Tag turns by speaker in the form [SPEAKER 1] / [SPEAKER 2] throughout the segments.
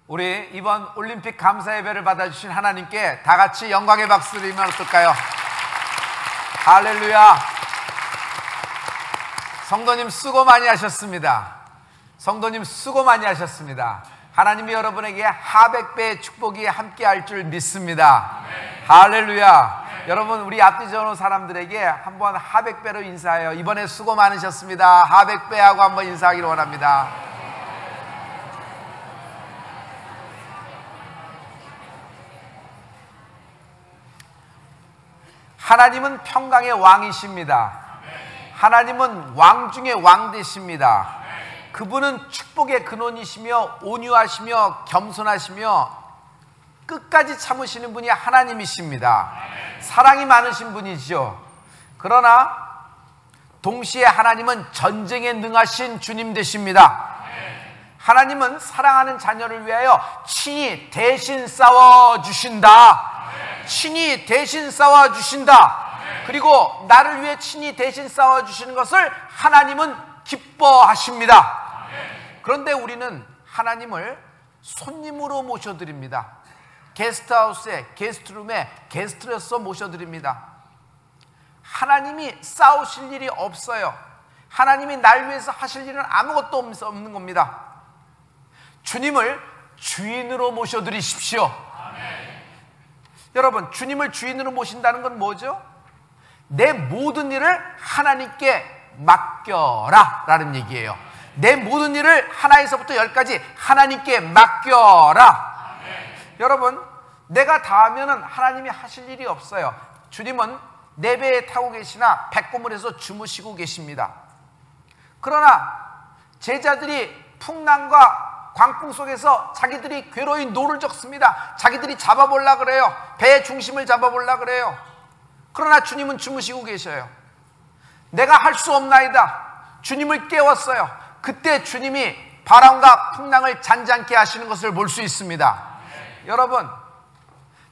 [SPEAKER 1] 우리 이번 올림픽 감사 예배를 받아주신 하나님께 다 같이 영광의 박수를 드리면 어떨까요? 할렐루야. 성도님 수고 많이 하셨습니다. 성도님 수고 많이 하셨습니다. 하나님이 여러분에게 하백배의 축복이 함께할 줄 믿습니다. 할렐루야. 여러분, 우리 앞뒤 전후 사람들에게 한번 하백배로 인사해요. 이번에 수고 많으셨습니다. 하백배하고 한번 인사하기를 원합니다. 하나님은 평강의 왕이십니다. 하나님은 왕 중에 왕 되십니다. 그분은 축복의 근원이시며 온유하시며 겸손하시며 끝까지 참으시는 분이 하나님이십니다. 사랑이 많으신 분이죠. 그러나 동시에 하나님은 전쟁에 능하신 주님 되십니다. 하나님은 사랑하는 자녀를 위하여 친히 대신 싸워주신다. 친히 대신 싸워주신다. 그리고 나를 위해 친히 대신 싸워주시는 것을 하나님은 기뻐하십니다. 그런데 우리는 하나님을 손님으로 모셔드립니다. 게스트하우스에, 게스트룸에 게스트로서 모셔드립니다. 하나님이 싸우실 일이 없어요. 하나님이 날 위해서 하실 일은 아무것도 없는 겁니다. 주님을 주인으로 모셔드리십시오. 여러분, 주님을 주인으로 모신다는 건 뭐죠? 내 모든 일을 하나님께 맡겨라 라는 얘기예요. 내 모든 일을 하나에서부터 열까지 하나님께 맡겨라. 여러분, 내가 다 하면은 하나님이 하실 일이 없어요. 주님은 내 배에 타고 계시나 백고물에서 주무시고 계십니다. 그러나 제자들이 풍랑과 광풍 속에서 자기들이 괴로이 노를 젓습니다. 자기들이 잡아보려고 그래요. 배의 중심을 잡아보려고 그래요. 그러나 주님은 주무시고 계셔요. 내가 할 수 없나이다. 주님을 깨웠어요. 그때 주님이 바람과 풍랑을 잔잔케 하시는 것을 볼 수 있습니다. 여러분,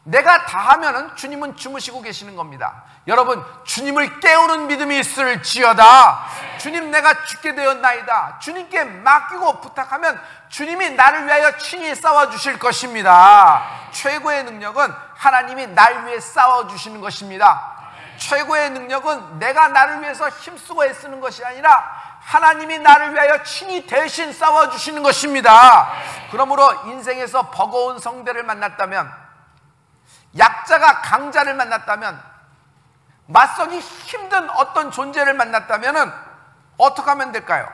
[SPEAKER 1] 내가 다 하면은 주님은 주무시고 계시는 겁니다. 여러분, 주님을 깨우는 믿음이 있을지어다. 주님, 내가 죽게 되었나이다. 주님께 맡기고 부탁하면 주님이 나를 위하여 친히 싸워주실 것입니다. 최고의 능력은 하나님이 날 위해 싸워주시는 것입니다. 최고의 능력은 내가 나를 위해서 힘쓰고 애쓰는 것이 아니라 하나님이 나를 위하여 친히 대신 싸워주시는 것입니다. 그러므로 인생에서 버거운 성대를 만났다면, 약자가 강자를 만났다면, 맞서기 힘든 어떤 존재를 만났다면 어떻게 하면 될까요?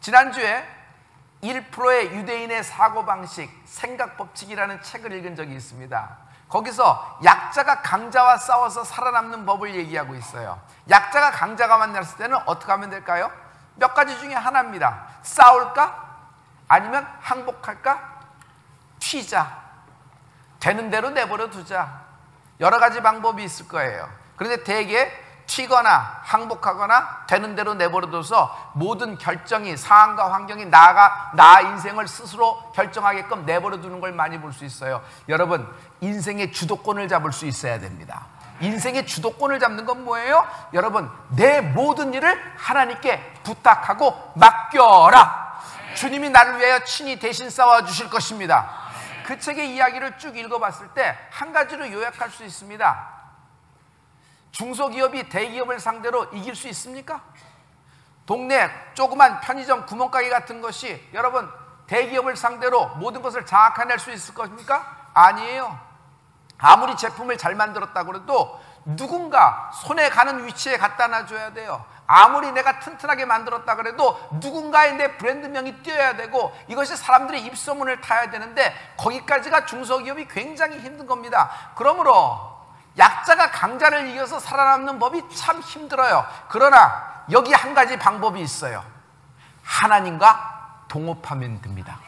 [SPEAKER 1] 지난주에 1%의 유대인의 사고방식, 생각법칙이라는 책을 읽은 적이 있습니다. 거기서 약자가 강자와 싸워서 살아남는 법을 얘기하고 있어요. 약자가 강자가 만났을 때는 어떻게 하면 될까요? 몇 가지 중에 하나입니다. 싸울까? 아니면 항복할까? 튀자. 되는 대로 내버려 두자. 여러 가지 방법이 있을 거예요. 그런데 대개 튀거나 항복하거나 되는 대로 내버려둬서 모든 결정이, 상황과 환경이 나 인생을 스스로 결정하게끔 내버려두는 걸 많이 볼 수 있어요. 여러분, 인생의 주도권을 잡을 수 있어야 됩니다. 인생의 주도권을 잡는 건 뭐예요? 여러분, 내 모든 일을 하나님께 부탁하고 맡겨라. 주님이 나를 위하여 친히 대신 싸워주실 것입니다. 그 책의 이야기를 쭉 읽어봤을 때 한 가지로 요약할 수 있습니다. 중소기업이 대기업을 상대로 이길 수 있습니까? 동네 조그만 편의점 구멍가게 같은 것이 여러분 대기업을 상대로 모든 것을 장악해낼 수 있을 것입니까? 아니에요. 아무리 제품을 잘 만들었다고 해도 누군가 손에 가는 위치에 갖다 놔줘야 돼요. 아무리 내가 튼튼하게 만들었다 그래도 누군가의 내 브랜드명이 띄어야 되고 이것이 사람들의 입소문을 타야 되는데 거기까지가 중소기업이 굉장히 힘든 겁니다. 그러므로 약자가 강자를 이겨서 살아남는 법이 참 힘들어요. 그러나 여기 한 가지 방법이 있어요. 하나님과 동업하면 됩니다.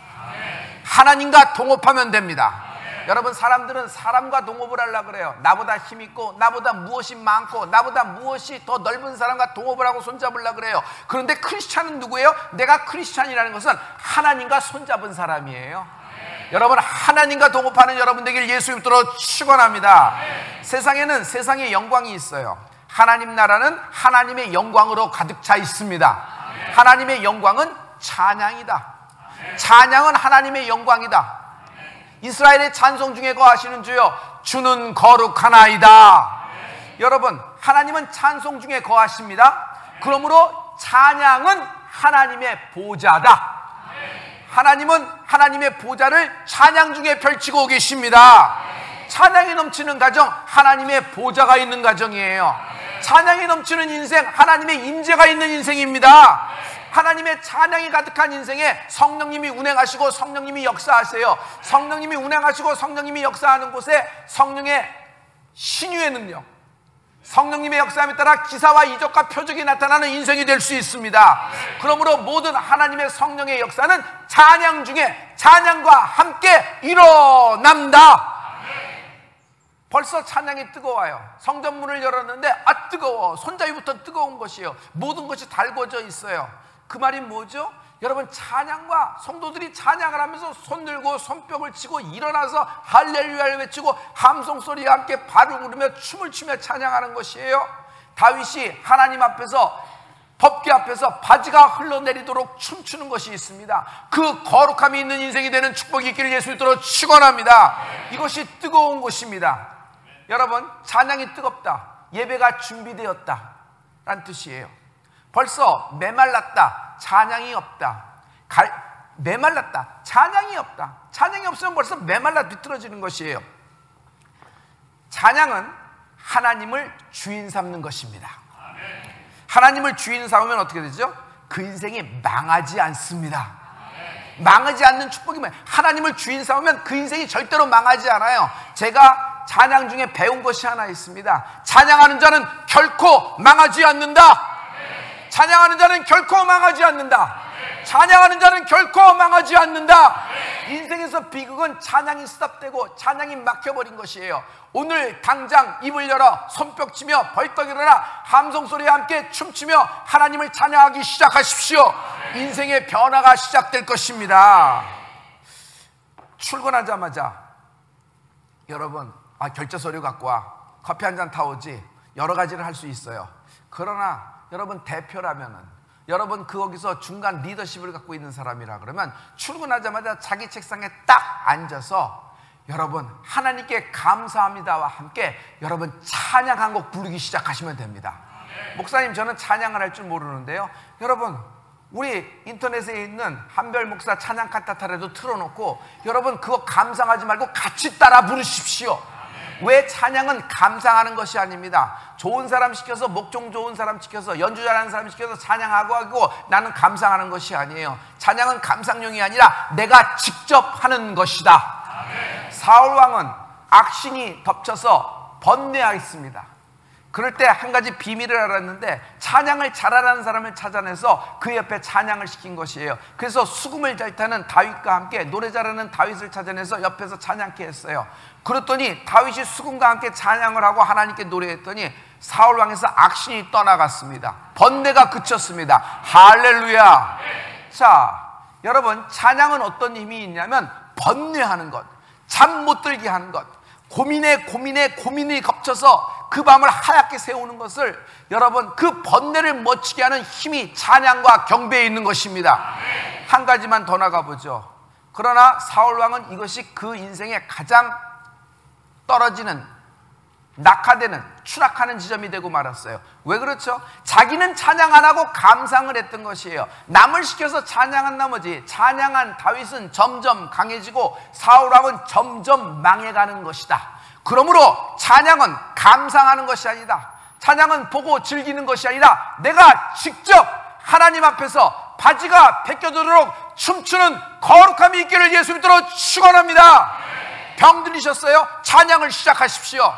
[SPEAKER 1] 하나님과 동업하면 됩니다. 여러분, 사람들은 사람과 동업을 하려고 그래요. 나보다 힘있고 나보다 무엇이 많고 나보다 무엇이 더 넓은 사람과 동업을 하고 손잡으려고 그래요. 그런데 크리스찬은 누구예요? 내가 크리스찬이라는 것은 하나님과 손잡은 사람이에요. 여러분, 하나님과 동업하는 여러분 되길 예수 이름으로 축원합니다. 세상에는 세상의 영광이 있어요. 하나님 나라는 하나님의 영광으로 가득 차 있습니다. 하나님의 영광은 찬양이다. 찬양은 하나님의 영광이다. 이스라엘의 찬송 중에 거하시는 주여 주는 거룩하나이다. 여러분, 하나님은 찬송 중에 거하십니다. 그러므로 찬양은 하나님의 보좌다. 하나님은 하나님의 보좌를 찬양 중에 펼치고 계십니다. 찬양이 넘치는 가정, 하나님의 보좌가 있는 가정이에요. 찬양이 넘치는 인생, 하나님의 임재가 있는 인생입니다. 하나님의 찬양이 가득한 인생에 성령님이 운행하시고 성령님이 역사하세요. 성령님이 운행하시고 성령님이 역사하는 곳에 성령의 신유의 능력, 성령님의 역사함에 따라 기사와 이적과 표적이 나타나는 인생이 될 수 있습니다. 그러므로 모든 하나님의 성령의 역사는 찬양 중에 찬양과 함께 일어납니다. 벌써 찬양이 뜨거워요. 성전 문을 열었는데 뜨거워. 손잡이부터 뜨거운 것이에요. 모든 것이 달궈져 있어요. 그 말이 뭐죠? 여러분, 찬양과 성도들이 찬양을 하면서 손 들고 손뼉을 치고 일어나서 할렐루야를 외치고 함성 소리와 함께 발을 구르며 춤을 추며 찬양하는 것이에요. 다윗이 하나님 앞에서, 법궤 앞에서 바지가 흘러내리도록 춤추는 것이 있습니다. 그 거룩함이 있는 인생이 되는 축복이 있기를 예수 믿도록 축원합니다. 이것이 뜨거운 것입니다. 여러분, 찬양이 뜨겁다, 예배가 준비되었다 라는 뜻이에요. 벌써 메말랐다, 찬양이 없다. 메말랐다, 찬양이 없다. 찬양이 없으면 벌써 메말라 비틀어지는 것이에요. 찬양은 하나님을 주인 삼는 것입니다. 하나님을 주인 삼으면 어떻게 되죠? 그 인생이 망하지 않습니다. 망하지 않는 축복이 뭐예요? 하나님을 주인 삼으면 그 인생이 절대로 망하지 않아요. 제가 찬양 중에 배운 것이 하나 있습니다. 찬양하는 자는 결코 망하지 않는다. 찬양하는 자는 결코 망하지 않는다. 찬양하는 자는 결코 망하지 않는다. 인생에서 비극은 찬양이 스탑되고 찬양이 막혀버린 것이에요. 오늘 당장 입을 열어 손뼉치며 벌떡 일어나 함성소리와 함께 춤추며 하나님을 찬양하기 시작하십시오. 인생의 변화가 시작될 것입니다. 출근하자마자 여러분, 결제서류 갖고 와, 커피 한 잔 타오지, 여러 가지를 할 수 있어요. 그러나 여러분, 대표라면은, 여러분 거기서 중간 리더십을 갖고 있는 사람이라 그러면 출근하자마자 자기 책상에 딱 앉아서 여러분 하나님께 감사합니다와 함께 여러분 찬양 한 곡 부르기 시작하시면 됩니다. 목사님, 저는 찬양을 할 줄 모르는데요. 여러분, 우리 인터넷에 있는 한별 목사 찬양 카타타라도 틀어놓고 여러분 그거 감상하지 말고 같이 따라 부르십시오. 왜? 찬양은 감상하는 것이 아닙니다. 좋은 사람 시켜서, 목종 좋은 사람 시켜서, 연주 잘하는 사람 시켜서 찬양하고 하고 나는 감상하는 것이 아니에요. 찬양은 감상용이 아니라 내가 직접 하는 것이다. 사울 왕은 악신이 덮쳐서 번뇌하였습니다. 그럴 때 한 가지 비밀을 알았는데 찬양을 잘하는 사람을 찾아내서 그 옆에 찬양을 시킨 것이에요. 그래서 수금을 잘 타는 다윗과 함께 노래 잘하는 다윗을 찾아내서 옆에서 찬양케 했어요. 그랬더니 다윗이 수금과 함께 찬양을 하고 하나님께 노래했더니 사울 왕에서 악신이 떠나갔습니다. 번뇌가 그쳤습니다. 할렐루야. 자, 여러분, 찬양은 어떤 힘이 있냐면 번뇌하는 것, 잠 못 들게 하는 것, 고민이 겹쳐서 그 밤을 하얗게 세우는 것을, 여러분 그 번뇌를 멎추게 하는 힘이 찬양과 경배에 있는 것입니다. 한 가지만 더 나가보죠. 그러나 사울왕은 이것이 그 인생의 가장 떨어지는, 낙하되는, 추락하는 지점이 되고 말았어요. 왜 그렇죠? 자기는 찬양 안 하고 감상을 했던 것이에요. 남을 시켜서 찬양한 나머지 찬양한 다윗은 점점 강해지고 사울왕은 점점 망해가는 것이다. 그러므로 찬양은 감상하는 것이 아니다. 찬양은 보고 즐기는 것이 아니라 내가 직접 하나님 앞에서 바지가 벗겨지도록 춤추는 거룩함이 있기를 예수 믿도록 축원합니다. 병 들리셨어요? 찬양을 시작하십시오.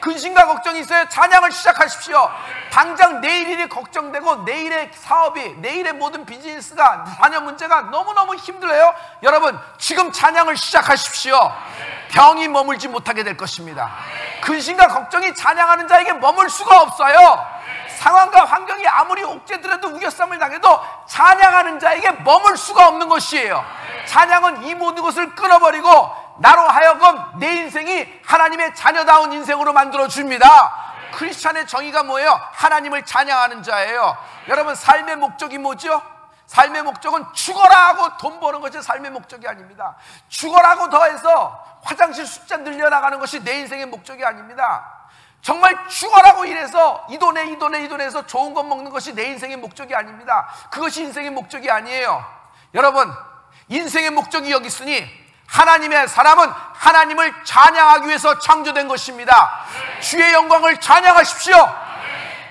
[SPEAKER 1] 근심과 걱정이 있어요? 찬양을 시작하십시오. 당장 내일 일이 걱정되고 내일의 사업이, 내일의 모든 비즈니스가, 자녀 문제가 너무너무 힘들어요. 여러분, 지금 찬양을 시작하십시오. 병이 머물지 못하게 될 것입니다. 근심과 걱정이 찬양하는 자에게 머물 수가 없어요. 상황과 환경이 아무리 옥죄더라도 우겨쌈을 당해도 찬양하는 자에게 머물 수가 없는 것이에요. 찬양은 이 모든 것을 끊어버리고 나로 하여금 내 인생이 하나님의 자녀다운 인생으로 만들어줍니다. 크리스찬의 정의가 뭐예요? 하나님을 찬양하는 자예요. 여러분, 삶의 목적이 뭐죠? 삶의 목적은 죽어라 하고 돈 버는 것이 삶의 목적이 아닙니다. 죽어라 하고 더해서 화장실 숫자 늘려나가는 것이 내 인생의 목적이 아닙니다. 정말 죽어라고 일해서 이 돈에 해서 좋은 것 먹는 것이 내 인생의 목적이 아닙니다. 그것이 인생의 목적이 아니에요. 여러분, 인생의 목적이 여기 있으니 하나님의 사람은 하나님을 찬양하기 위해서 창조된 것입니다. 주의 영광을 찬양하십시오.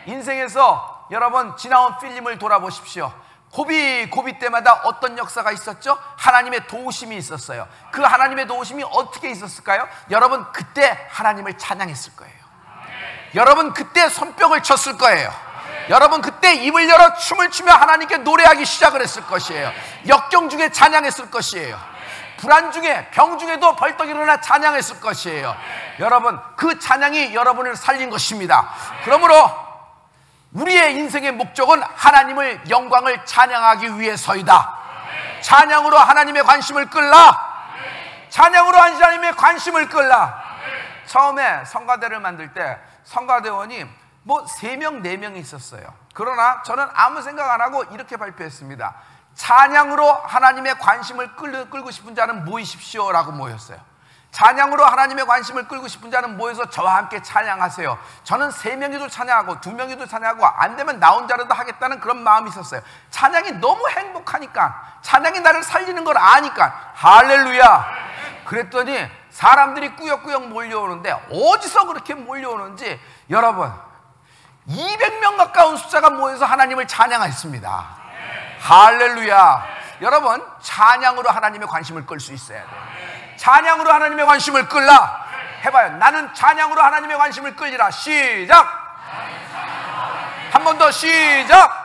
[SPEAKER 1] 인생에서 여러분 지나온 필름을 돌아보십시오. 고비 때마다 어떤 역사가 있었죠? 하나님의 도우심이 있었어요. 그 하나님의 도우심이 어떻게 있었을까요? 여러분 그때 하나님을 찬양했을 거예요. 여러분 그때 손뼉을 쳤을 거예요. 여러분 그때 입을 열어 춤을 추며 하나님께 노래하기 시작을 했을 것이에요. 역경 중에 찬양했을 것이에요. 불안 중에 병 중에도 벌떡 일어나 찬양했을 것이에요. 여러분 그 찬양이 여러분을 살린 것입니다. 그러므로 우리의 인생의 목적은 하나님을 영광을 찬양하기 위해서이다. 찬양으로 하나님의 관심을 끌라. 찬양으로 하나님의 관심을 끌라. 처음에 성가대를 만들 때 성가대원이 뭐 3명, 4명이 있었어요. 그러나 저는 아무 생각 안 하고 이렇게 발표했습니다. 찬양으로 하나님의 관심을 끌고 싶은 자는 모이십시오 라고 모였어요. 찬양으로 하나님의 관심을 끌고 싶은 자는 모여서 저와 함께 찬양하세요. 저는 3명이도 찬양하고 2명이도 찬양하고 안 되면 나 혼자라도 하겠다는 그런 마음이 있었어요. 찬양이 너무 행복하니까, 찬양이 나를 살리는 걸 아니까. 할렐루야. 그랬더니 사람들이 꾸역꾸역 몰려오는데 어디서 그렇게 몰려오는지 여러분 200명 가까운 숫자가 모여서 하나님을 찬양했습니다. 할렐루야. 여러분 찬양으로 하나님의 관심을 끌 수 있어야 돼요. 찬양으로 하나님의 관심을 끌라. 해봐요. 나는 찬양으로 하나님의 관심을 끌리라. 시작. 한 번 더 시작.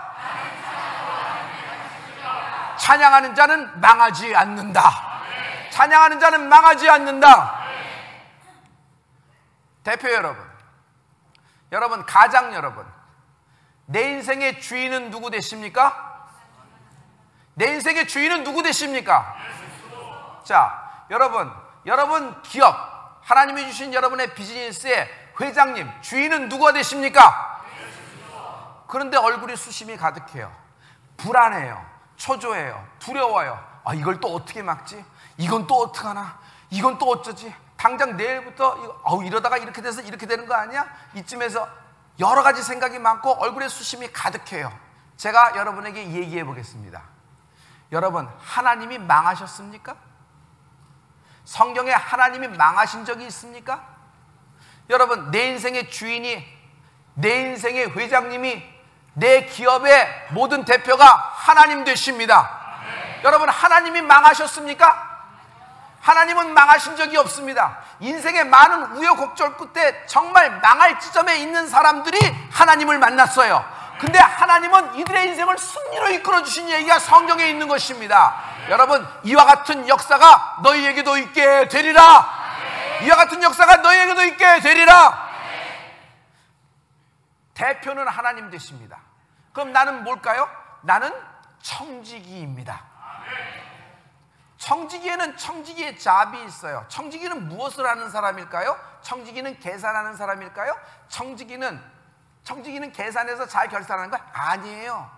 [SPEAKER 1] 찬양하는 자는 망하지 않는다. 찬양하는 자는 망하지 않는다. 대표 여러분, 가장 여러분, 내 인생의 주인은 누구 되십니까? 내 인생의 주인은 누구 되십니까? 자, 여러분 기업, 하나님이 주신 여러분의 비즈니스의 회장님, 주인은 누가 되십니까? 그런데 얼굴이 수심이 가득해요. 불안해요. 초조해요. 두려워요. 아, 이걸 또 어떻게 막지? 이건 또 어떡하나? 이건 또 어쩌지? 당장 내일부터 이러다가 이렇게 돼서 이렇게 되는 거 아니야? 이쯤에서 여러 가지 생각이 많고 얼굴에 수심이 가득해요. 제가 여러분에게 얘기해 보겠습니다. 여러분, 하나님이 망하셨습니까? 성경에 하나님이 망하신 적이 있습니까? 여러분, 내 인생의 주인이, 내 인생의 회장님이, 내 기업의 모든 대표가 하나님 되십니다. 여러분, 하나님이 망하셨습니까? 하나님은 망하신 적이 없습니다. 인생의 많은 우여곡절 끝에 정말 망할 지점에 있는 사람들이 하나님을 만났어요. 근데 하나님은 이들의 인생을 승리로 이끌어 주신 얘기가 성경에 있는 것입니다. 여러분, 이와 같은 역사가 너희에게도 있게 되리라. 이와 같은 역사가 너희에게도 있게 되리라. 대표는 하나님 되십니다. 그럼 나는 뭘까요? 나는 청지기입니다. 청지기에는 청지기의 잡이 있어요. 청지기는 무엇을 하는 사람일까요? 청지기는 계산하는 사람일까요? 청지기는 계산해서 잘 결산하는 거 아니에요.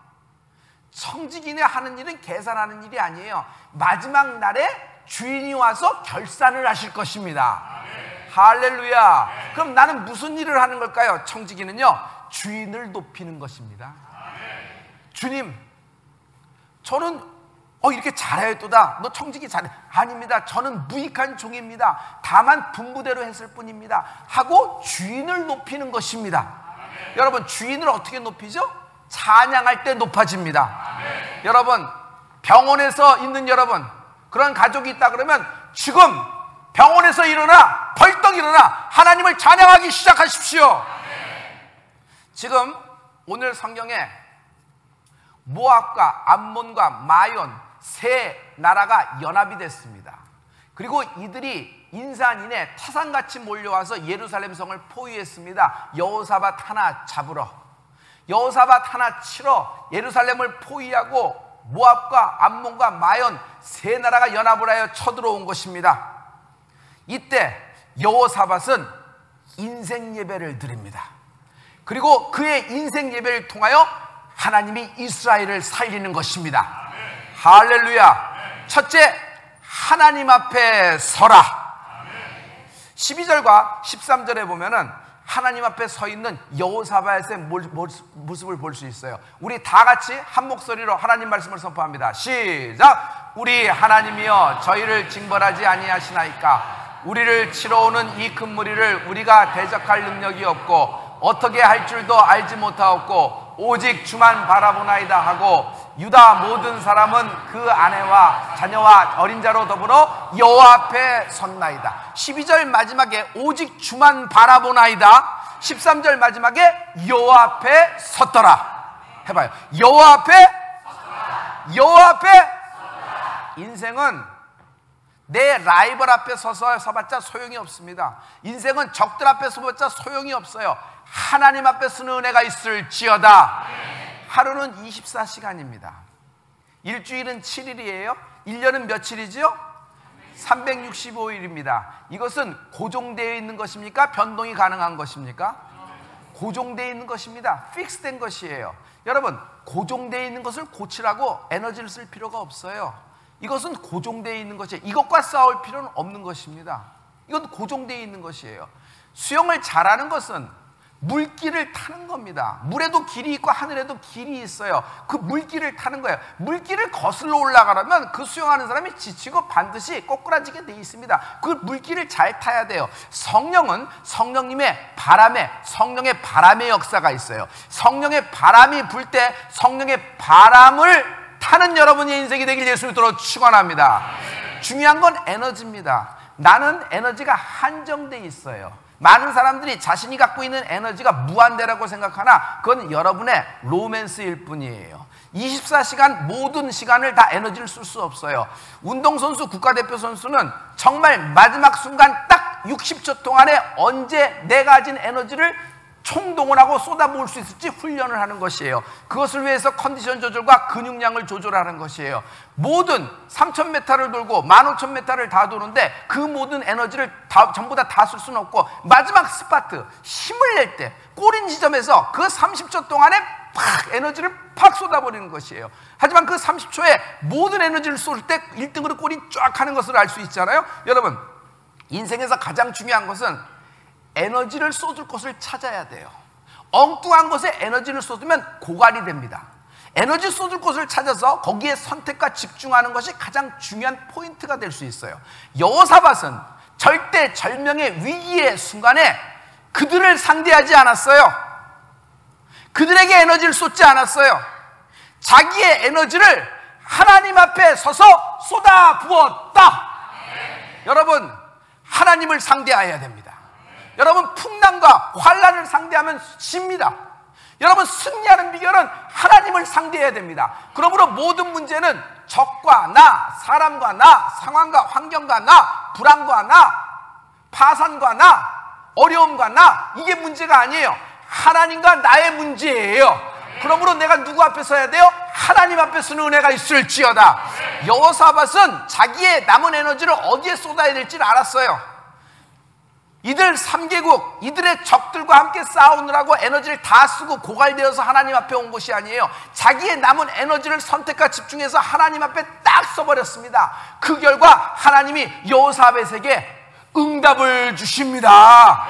[SPEAKER 1] 청지기는 하는 일은 계산하는 일이 아니에요. 마지막 날에 주인이 와서 결산을 하실 것입니다. 할렐루야. 그럼 나는 무슨 일을 하는 걸까요? 청지기는요, 주인을 높이는 것입니다. 주님, 저는 이렇게 잘하였도다. 너 청지기 잘해. 아닙니다. 저는 무익한 종입니다. 다만 분부대로 했을 뿐입니다. 하고 주인을 높이는 것입니다. 여러분, 주인을 어떻게 높이죠? 찬양할 때 높아집니다. 여러분, 병원에서 있는 여러분, 그런 가족이 있다 그러면 지금 병원에서 일어나, 벌떡 일어나 하나님을 찬양하기 시작하십시오. 지금 오늘 성경에 모압과 암몬과 마yon 세 나라가 연합이 됐습니다. 그리고 이들이 인산인해 타산같이 몰려와서 예루살렘 성을 포위했습니다. 여호사밧 하나 잡으러, 여호사밧 하나 치러 예루살렘을 포위하고 모압과 암몬과 마yon 세 나라가 연합을 하여 쳐들어온 것입니다. 이때 여호사밧은 인생 예배를 드립니다. 그리고 그의 인생 예배를 통하여 하나님이 이스라엘을 살리는 것입니다. 할렐루야. 첫째, 하나님 앞에 서라. 12절과 13절에 보면은 하나님 앞에 서 있는 여호사밧의 모습을 볼 수 있어요. 우리 다 같이 한 목소리로 하나님 말씀을 선포합니다. 시작. 우리 하나님이여 저희를 징벌하지 아니하시나이까. 우리를 치러 오는 이 큰 무리를 우리가 대적할 능력이 없고 어떻게 할 줄도 알지 못하옵고 오직 주만 바라보나이다 하고 유다 모든 사람은 그 아내와 자녀와 어린 자로 더불어 여호와 앞에 섰나이다. 12절 마지막에 오직 주만 바라보나이다. 13절 마지막에 여호와 앞에 섰더라. 해봐요. 여호와 앞에 섰더라. 여호와 앞에 섰더라. 인생은 내 라이벌 앞에 서봤자 소용이 없습니다. 인생은 적들 앞에 서봤자 소용이 없어요. 하나님 앞에 서는 은혜가 있을지어다. 하루는 24시간입니다. 일주일은 7일이에요. 1년은 며칠이죠? 365일입니다. 이것은 고정되어 있는 것입니까? 변동이 가능한 것입니까? 고정되어 있는 것입니다. 픽스된 것이에요. 여러분, 고정되어 있는 것을 고치라고 에너지를 쓸 필요가 없어요. 이것은 고정되어 있는 것이에요. 이것과 싸울 필요는 없는 것입니다. 이건 고정되어 있는 것이에요. 수영을 잘하는 것은 물길을 타는 겁니다. 물에도 길이 있고 하늘에도 길이 있어요. 그 물길을 타는 거예요. 물길을 거슬러 올라가려면 그 수영하는 사람이 지치고 반드시 꼬꾸라지게 돼 있습니다. 그 물길을 잘 타야 돼요. 성령은 성령님의 성령의 바람의 역사가 있어요. 성령의 바람이 불 때 성령의 바람을 타는 여러분의 인생이 되길 예수님으로 축원합니다. 중요한 건 에너지입니다. 나는 에너지가 한정돼 있어요. 많은 사람들이 자신이 갖고 있는 에너지가 무한대라고 생각하나 그건 여러분의 로맨스일 뿐이에요. 24시간 모든 시간을 다 에너지를 쓸 수 없어요. 운동선수, 국가대표 선수는 정말 마지막 순간 딱 60초 동안에 언제 내가 가진 에너지를 총동원하고 쏟아부을 수 있을지 훈련을 하는 것이에요. 그것을 위해서 컨디션 조절과 근육량을 조절하는 것이에요. 모든 3000m를 돌고 15000m를 다 도는데 그 모든 에너지를 전부 다 쓸 수는 없고 마지막 스파트, 힘을 낼 때 꼬린 지점에서 그 30초 동안에 팍 에너지를 팍 쏟아버리는 것이에요. 하지만 그 30초에 모든 에너지를 쏟을 때 1등으로 꼬리 쫙 하는 것을 알 수 있잖아요. 여러분, 인생에서 가장 중요한 것은 에너지를 쏟을 곳을 찾아야 돼요. 엉뚱한 것에 에너지를 쏟으면 고갈이 됩니다. 에너지 쏟을 곳을 찾아서 거기에 선택과 집중하는 것이 가장 중요한 포인트가 될 수 있어요. 여호사밧은 절대 절명의 위기의 순간에 그들을 상대하지 않았어요. 그들에게 에너지를 쏟지 않았어요. 자기의 에너지를 하나님 앞에 서서 쏟아 부었다. 여러분, 하나님을 상대해야 됩니다. 여러분, 풍랑과 환란을 상대하면 집니다. 여러분, 승리하는 비결은 하나님을 상대해야 됩니다. 그러므로 모든 문제는 적과 나, 사람과 나, 상황과 환경과 나, 불안과 나, 파산과 나, 어려움과 나, 이게 문제가 아니에요. 하나님과 나의 문제예요. 그러므로 내가 누구 앞에 서야 돼요? 하나님 앞에 서는 은혜가 있을지어다. 여호사밧은 자기의 남은 에너지를 어디에 쏟아야 될지를 알았어요. 이들 3개국, 이들의 적들과 함께 싸우느라고 에너지를 다 쓰고 고갈되어서 하나님 앞에 온 것이 아니에요. 자기의 남은 에너지를 선택과 집중해서 하나님 앞에 딱 써버렸습니다. 그 결과 하나님이 여호사밧에게 응답을 주십니다.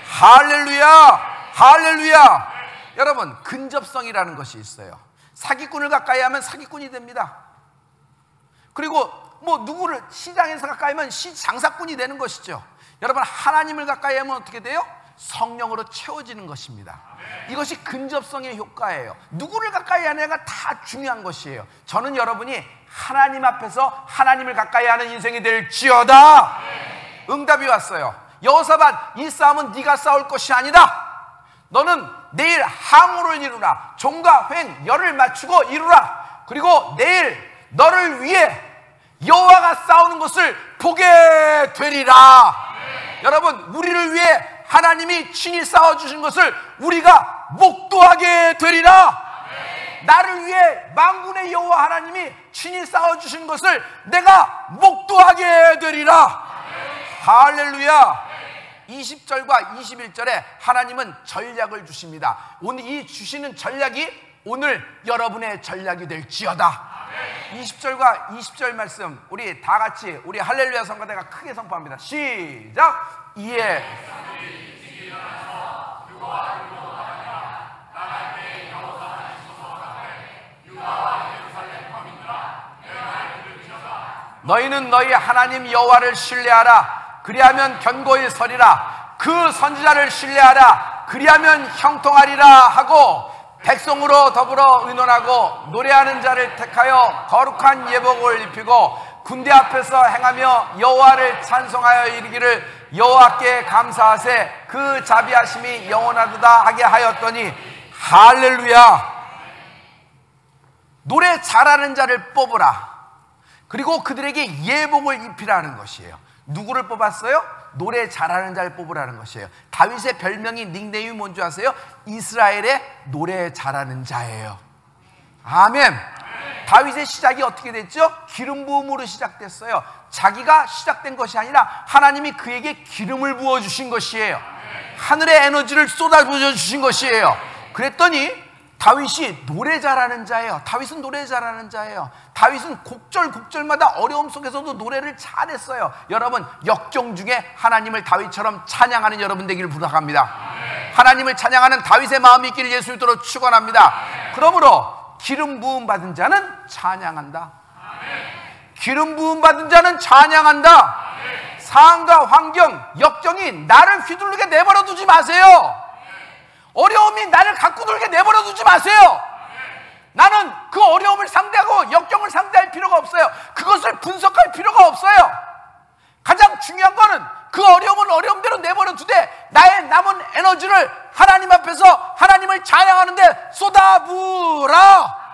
[SPEAKER 1] 할렐루야, 할렐루야. 여러분, 근접성이라는 것이 있어요. 사기꾼을 가까이 하면 사기꾼이 됩니다. 그리고 누구를 시장에서 가까이 하면 장사꾼이 되는 것이죠. 여러분, 하나님을 가까이 하면 어떻게 돼요? 성령으로 채워지는 것입니다. 이것이 근접성의 효과예요. 누구를 가까이 하느냐가 다 중요한 것이에요. 저는 여러분이 하나님 앞에서 하나님을 가까이 하는 인생이 될지어다. 응답이 왔어요. 여호사밧, 이 싸움은 네가 싸울 것이 아니다. 너는 내일 항우를 이루라. 종과 횡, 열을 맞추고 이루라. 그리고 내일 너를 위해 여호와가 싸우는 것을 보게 되리라. 여러분, 우리를 위해 하나님이 친히 싸워주신 것을 우리가 목도하게 되리라. 나를 위해 만군의 여호와 하나님이 친히 싸워주신 것을 내가 목도하게 되리라. 할렐루야. 20절과 21절에 하나님은 전략을 주십니다. 오늘 이 주시는 전략이 오늘 여러분의 전략이 될지어다. 20절과 20절 말씀 우리 다 같이 우리 할렐루야 성가대가 크게 선포합니다. 시작. 이에 너희는 너희 하나님 여호와를 신뢰하라. 그리하면 견고히 서리라. 그 선지자를 신뢰하라. 그리하면 형통하리라 하고 백성으로 더불어 의논하고 노래하는 자를 택하여 거룩한 예복을 입히고 군대 앞에서 행하며 여호와를 찬송하여 이르기를 여호와께 감사하세. 그 자비하심이 영원하도다 하게 하였더니 할렐루야. 노래 잘하는 자를 뽑으라. 그리고 그들에게 예복을 입히라는 것이에요. 누구를 뽑았어요? 노래 잘하는 자를 뽑으라는 것이에요. 다윗의 별명이 닉네임이 뭔지 아세요? 이스라엘의 노래 잘하는 자예요. 아멘. 다윗의 시작이 어떻게 됐죠? 기름 부음으로 시작됐어요. 자기가 시작된 것이 아니라 하나님이 그에게 기름을 부어주신 것이에요. 하늘의 에너지를 쏟아부어 주신 것이에요. 그랬더니 다윗이 노래 잘하는 자예요. 다윗은 노래 잘하는 자예요. 다윗은 곡절마다 어려움 속에서도 노래를 잘했어요. 여러분, 역경 중에 하나님을 다윗처럼 찬양하는 여러분 되기를 부탁합니다. 하나님을 찬양하는 다윗의 마음이 있기를 예수 이름으로 축원합니다. 그러므로 기름 부음 받은 자는 찬양한다. 기름 부음 받은 자는 찬양한다. 상황과 환경, 역경이 나를 휘둘르게 내버려 두지 마세요. 어려움이 나를 갖고 놀게 내버려 두지 마세요. 나는 그 어려움을 상대하고 역경을 상대할 필요가 없어요. 그것을 분석할 필요가 없어요. 가장 중요한 거는 그 어려움은 어려움대로 내버려 두되 나의 남은 에너지를 하나님 앞에서 하나님을 찬양하는데 쏟아부으라.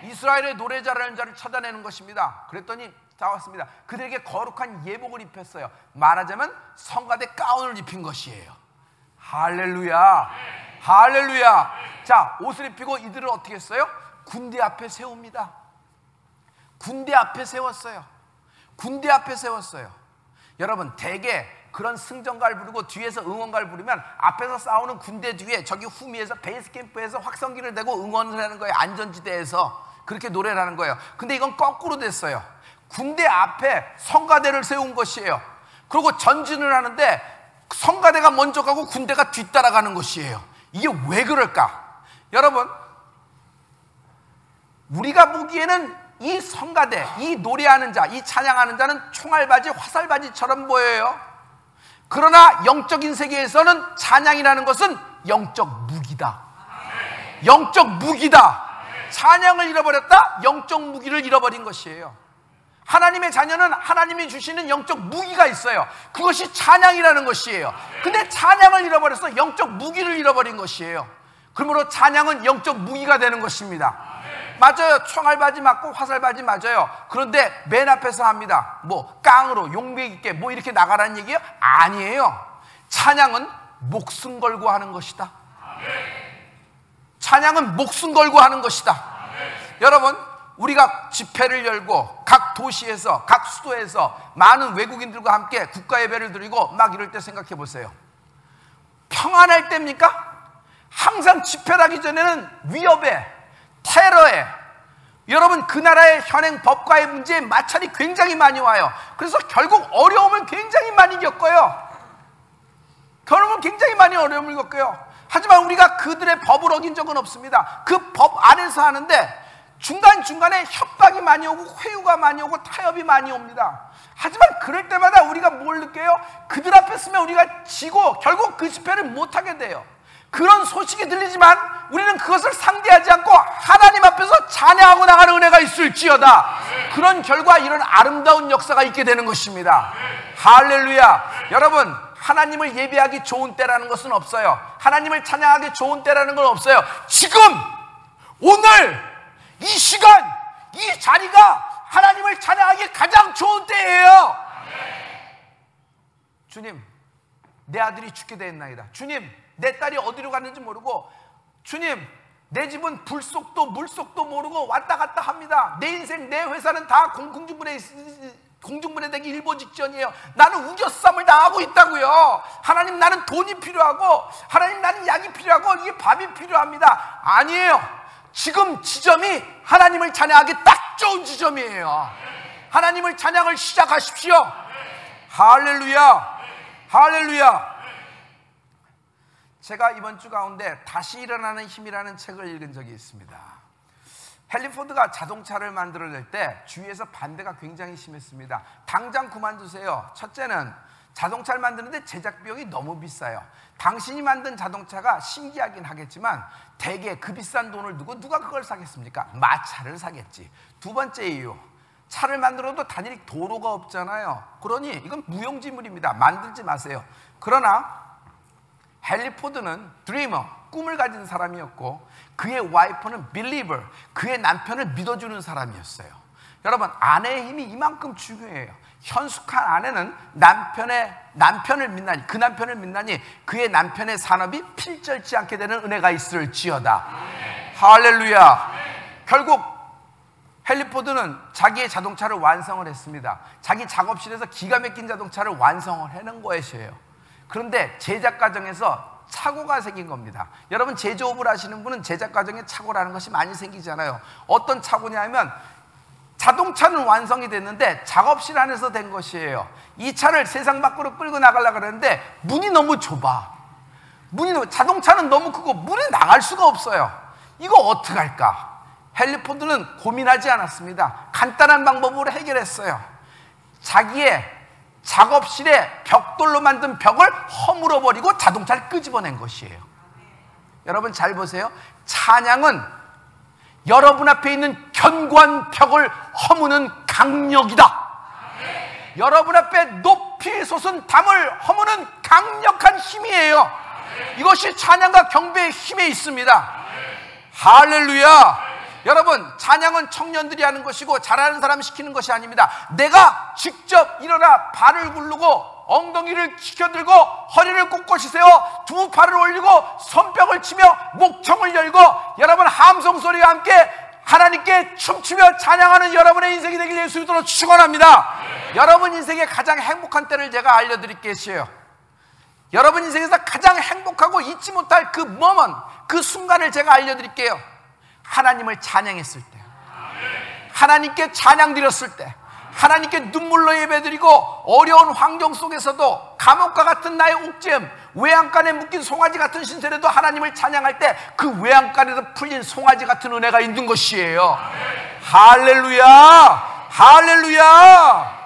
[SPEAKER 1] 이스라엘의 노래 잘하는 자를 찾아내는 것입니다. 그랬더니 나왔습니다. 그들에게 거룩한 예복을 입혔어요. 말하자면 성가대 가운을 입힌 것이에요. 할렐루야. 할렐루야. 자, 옷을 입히고 이들을 어떻게 했어요? 군대 앞에 세웁니다. 군대 앞에 세웠어요. 군대 앞에 세웠어요. 여러분, 대개 그런 승전가를 부르고 뒤에서 응원가를 부르면 앞에서 싸우는 군대 뒤에 저기 후미에서 베이스 캠프에서 확성기를 대고 응원을 하는 거예요. 안전지대에서 그렇게 노래를 하는 거예요. 근데 이건 거꾸로 됐어요. 군대 앞에 성가대를 세운 것이에요. 그리고 전진을 하는데 성가대가 먼저 가고 군대가 뒤따라가는 것이에요. 이게 왜 그럴까? 여러분, 우리가 보기에는 이 성가대, 이 노래하는 자, 이 찬양하는 자는 총알바지, 화살바지처럼 보여요. 그러나 영적인 세계에서는 찬양이라는 것은 영적 무기다. 영적 무기다. 찬양을 잃어버렸다? 영적 무기를 잃어버린 것이에요. 하나님의 자녀는 하나님이 주시는 영적 무기가 있어요. 그것이 찬양이라는 것이에요. 근데 찬양을 잃어버려서 영적 무기를 잃어버린 것이에요. 그러므로 찬양은 영적 무기가 되는 것입니다. 맞아요. 총알바지 맞고 화살바지 맞아요. 그런데 맨 앞에서 합니다. 뭐 깡으로 용맹 있게 뭐 이렇게 나가라는 얘기예요? 아니에요. 찬양은 목숨 걸고 하는 것이다. 찬양은 목숨 걸고 하는 것이다. 여러분, 우리가 집회를 열고 각 도시에서 각 수도에서 많은 외국인들과 함께 국가예배를 드리고 막 이럴 때 생각해 보세요. 평안할 때입니까? 항상 집회를 하기 전에는 위협에, 테러에, 여러분 그 나라의 현행 법과의 문제에 마찰이 굉장히 많이 와요. 그래서 결국 어려움을 굉장히 많이 겪어요. 결국은 굉장히 많이 어려움을 겪어요. 하지만 우리가 그들의 법을 어긴 적은 없습니다. 그 법 안에서 하는데 중간중간에 협박이 많이 오고 회유가 많이 오고 타협이 많이 옵니다. 하지만 그럴 때마다 우리가 뭘 느껴요? 그들 앞에 서면 우리가 지고 결국 그 집회를 못하게 돼요. 그런 소식이 들리지만 우리는 그것을 상대하지 않고 하나님 앞에서 찬양하고 나가는 은혜가 있을지어다. 그런 결과 이런 아름다운 역사가 있게 되는 것입니다. 할렐루야. 여러분, 하나님을 예배하기 좋은 때라는 것은 없어요. 하나님을 찬양하기 좋은 때라는 건 없어요. 지금 오늘 이 시간, 이 자리가 하나님을 찬양하기 가장 좋은 때예요. 주님, 내 아들이 죽게 되었나이다. 주님, 내 딸이 어디로 갔는지 모르고, 주님, 내 집은 불속도 물속도 모르고 왔다 갔다 합니다. 내 인생, 내 회사는 다 공중분해되기 일보 직전이에요. 나는 우겨쌈을 당하고 있다고요. 하나님, 나는 돈이 필요하고, 하나님, 나는 약이 필요하고, 이게 밥이 필요합니다. 아니에요. 지금 지점이 하나님을 찬양하기 딱 딱 좋은 지점이에요. 하나님을 찬양을 시작하십시오. 할렐루야, 할렐루야. 제가 이번 주 가운데 다시 일어나는 힘이라는 책을 읽은 적이 있습니다. 헨리 포드가 자동차를 만들어낼 때 주위에서 반대가 굉장히 심했습니다. 당장 그만두세요. 첫째는 자동차를 만드는데 제작 비용이 너무 비싸요. 당신이 만든 자동차가 신기하긴 하겠지만 대개 그 비싼 돈을 두고 누가 그걸 사겠습니까? 마차를 사겠지. 두 번째 이유, 차를 만들어도 단일 도로가 없잖아요. 그러니 이건 무용지물입니다. 만들지 마세요. 그러나 헨리 포드는 드리머, 꿈을 가진 사람이었고 그의 와이프는 빌리버, 그의 남편을 믿어주는 사람이었어요. 여러분, 아내의 힘이 이만큼 중요해요. 현숙한 아내는 남편을 믿나니, 그 남편을 믿나니 그의 남편의 산업이 필절치 않게 되는 은혜가 있을지어다. 할렐루야. 결국 헨리 포드는 자기의 자동차를 완성을 했습니다. 자기 작업실에서 기가 막힌 자동차를 완성을 해낸 것이에요. 그런데 제작 과정에서 착오가 생긴 겁니다. 여러분, 제조업을 하시는 분은 제작 과정에 착오라는 것이 많이 생기잖아요. 어떤 착오냐면 자동차는 완성이 됐는데 작업실 안에서 된 것이에요. 이 차를 세상 밖으로 끌고 나가려고 그러는데 문이 너무 좁아. 자동차는 너무 크고 문이 나갈 수가 없어요. 이거 어떡할까? 헨리 포드는 고민하지 않았습니다. 간단한 방법으로 해결했어요. 자기의 작업실에 벽돌로 만든 벽을 허물어 버리고 자동차를 끄집어낸 것이에요. 여러분 잘 보세요. 찬양은 여러분 앞에 있는 견고한 벽을 허무는 강력이다. 여러분 앞에 높이 솟은 담을 허무는 강력한 힘이에요. 이것이 찬양과 경배의 힘에 있습니다. 할렐루야. 여러분, 찬양은 청년들이 하는 것이고 잘하는 사람 시키는 것이 아닙니다. 내가 직접 일어나 발을 굴르고 엉덩이를 치켜들고 허리를 꼿꼿이 세워 두 팔을 올리고 손뼉을 치며 목청을 열고 여러분 함성 소리와 함께 하나님께 춤추며 찬양하는 여러분의 인생이 되길 예수 이름으로 축원합니다. 여러분 인생의 가장 행복한 때를 제가 알려드릴게요. 여러분 인생에서 가장 행복하고 잊지 못할 그 모먼트, 그 순간을 제가 알려드릴게요. 하나님을 찬양했을 때, 하나님께 찬양 드렸을 때, 하나님께 눈물로 예배드리고 어려운 환경 속에서도 감옥과 같은 나의 옥죄음, 외양간에 묶인 송아지 같은 신세라도 하나님을 찬양할 때 그 외양간에서 풀린 송아지 같은 은혜가 있는 것이에요. 할렐루야, 할렐루야.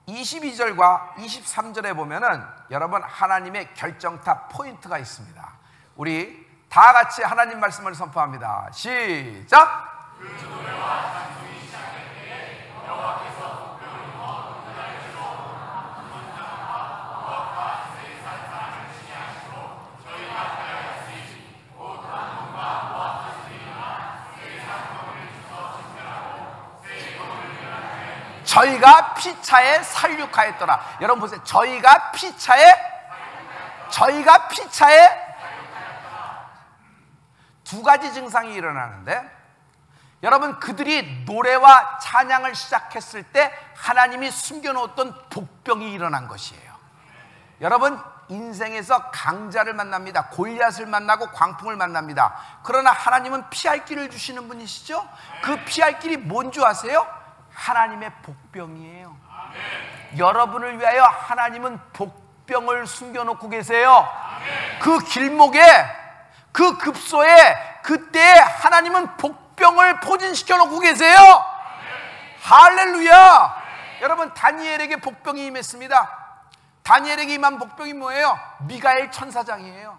[SPEAKER 1] 22절과 23절에 보면은 여러분 하나님의 결정타 포인트가 있습니다. 우리 다 같이 하나님 말씀을 선포합니다. 시작. 저희가 피차에 살육하였더라. 여러분 보세요. 저희가 피차에 두 가지 증상이 일어나는데, 여러분 그들이 노래와 찬양을 시작했을 때 하나님이 숨겨놓았던 복병이 일어난 것이에요. 여러분 인생에서 강자를 만납니다. 골리앗을 만나고 광풍을 만납니다. 그러나 하나님은 피할 길을 주시는 분이시죠. 그 피할 길이 뭔 줄 아세요? 하나님의 복병이에요. 여러분을 위하여 하나님은 복병을 숨겨놓고 계세요. 그 길목에, 그 급소에 그때에 하나님은 복병을 포진시켜 놓고 계세요. 할렐루야. 여러분 다니엘에게 복병이 임했습니다. 다니엘에게 임한 복병이 뭐예요? 미가엘 천사장이에요.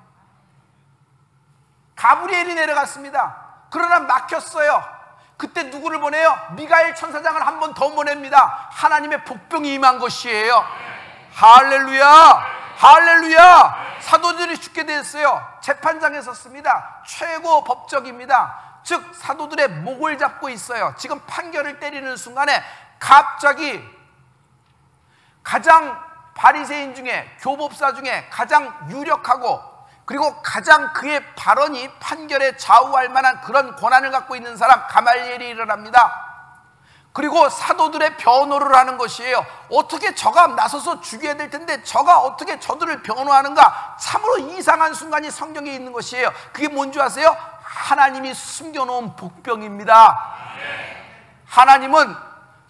[SPEAKER 1] 가브리엘이 내려갔습니다. 그러나 막혔어요. 그때 누구를 보내요? 미가엘 천사장을 한 번 더 보냅니다. 하나님의 복병이 임한 것이에요. 할렐루야, 할렐루야. 사도들이 죽게 됐어요. 재판장에 섰습니다. 최고 법적입니다. 즉 사도들의 목을 잡고 있어요. 지금 판결을 때리는 순간에 갑자기 가장 바리새인 중에, 교법사 중에 가장 유력하고 그리고 가장 그의 발언이 판결에 좌우할 만한 그런 권한을 갖고 있는 사람 가말리엘이 일어납니다. 그리고 사도들의 변호를 하는 것이에요. 어떻게 저가 나서서 죽여야 될 텐데 저가 어떻게 저들을 변호하는가. 참으로 이상한 순간이 성경에 있는 것이에요. 그게 뭔지 아세요? 하나님이 숨겨놓은 복병입니다. 하나님은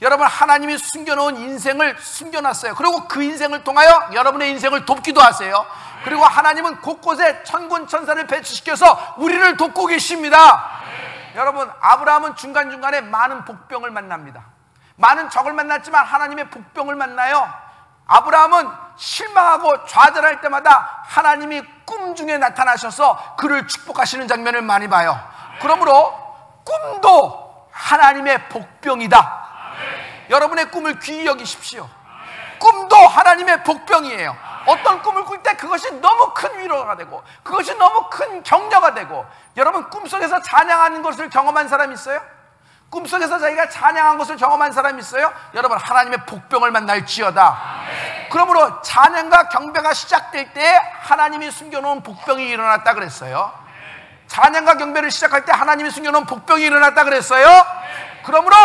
[SPEAKER 1] 여러분 하나님이 숨겨놓은 인생을 숨겨놨어요. 그리고 그 인생을 통하여 여러분의 인생을 돕기도 하세요. 그리고 하나님은 곳곳에 천군 천사를 배치시켜서 우리를 돕고 계십니다. 여러분 아브라함은 중간중간에 많은 복병을 만납니다. 많은 적을 만났지만 하나님의 복병을 만나요. 아브라함은 실망하고 좌절할 때마다 하나님이 꿈 중에 나타나셔서 그를 축복하시는 장면을 많이 봐요. 그러므로 꿈도 하나님의 복병이다. 여러분의 꿈을 귀히 여기십시오. 꿈도 하나님의 복병이에요. 어떤 꿈을 꿀 때 그것이 너무 큰 위로가 되고 그것이 너무 큰 격려가 되고, 여러분 꿈속에서 찬양하는 것을 경험한 사람 있어요? 꿈속에서 자기가 찬양한 것을 경험한 사람이 있어요? 여러분 하나님의 복병을 만날지어다. 그러므로 찬양과 경배가 시작될 때 하나님이 숨겨놓은 복병이 일어났다 그랬어요. 찬양과 경배를 시작할 때 하나님이 숨겨놓은 복병이 일어났다 그랬어요. 그러므로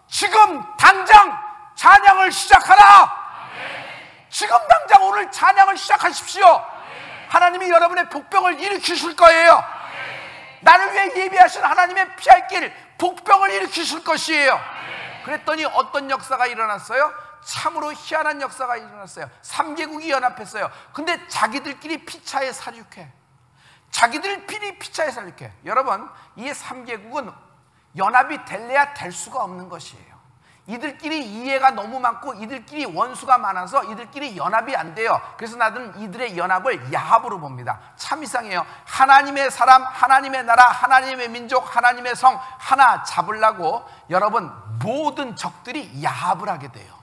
[SPEAKER 1] 지금 당장 찬양을 시작하라. 지금 당장 오늘 찬양을 시작하십시오. 하나님이 여러분의 복병을 일으키실 거예요. 나를 위해 예비하신 하나님의 피할 길 복병을 일으키실 것이에요. 그랬더니 어떤 역사가 일어났어요? 참으로 희한한 역사가 일어났어요. 3개국이 연합했어요. 근데 자기들끼리 피차에 살육해. 자기들끼리 피차에 살육해. 여러분 이 3개국은 연합이 될래야 될 수가 없는 것이에요. 이들끼리 이해가 너무 많고 이들끼리 원수가 많아서 이들끼리 연합이 안 돼요. 그래서 나는 이들의 연합을 야합으로 봅니다. 참 이상해요. 하나님의 사람, 하나님의 나라, 하나님의 민족, 하나님의 성 하나 잡으려고 여러분 모든 적들이 야합을 하게 돼요.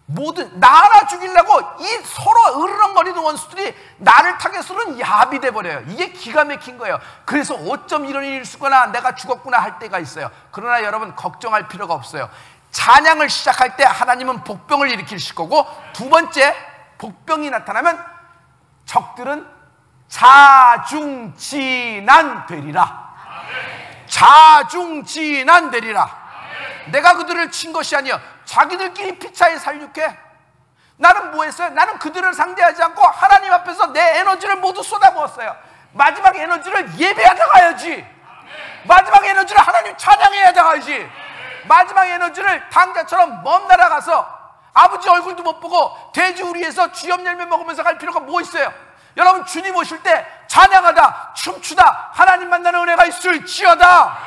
[SPEAKER 1] 모든 나 하나 죽이려고 이 서로 으르렁거리는 원수들이 나를 타겟으로는 야합이 돼버려요. 이게 기가 막힌 거예요. 그래서 어쩜 이런 일이 있었구나, 내가 죽었구나 할 때가 있어요. 그러나 여러분 걱정할 필요가 없어요. 찬양을 시작할 때 하나님은 복병을 일으키실 거고, 두 번째 복병이 나타나면 적들은 자중지난되리라. 자중지난되리라. 내가 그들을 친 것이 아니여 자기들끼리 피차에 살육해. 나는 뭐 했어요? 나는 그들을 상대하지 않고 하나님 앞에서 내 에너지를 모두 쏟아부었어요. 마지막 에너지를 예배하다 가야지. 마지막 에너지를 하나님 찬양해야 가야지. 마지막 에너지를 당자처럼 먼 나라 가서 아버지 얼굴도 못 보고 돼지우리에서 쥐염 열매 먹으면서 갈 필요가 뭐 있어요? 여러분 주님 오실 때 찬양하다 춤추다 하나님 만나는 은혜가 있을지어다.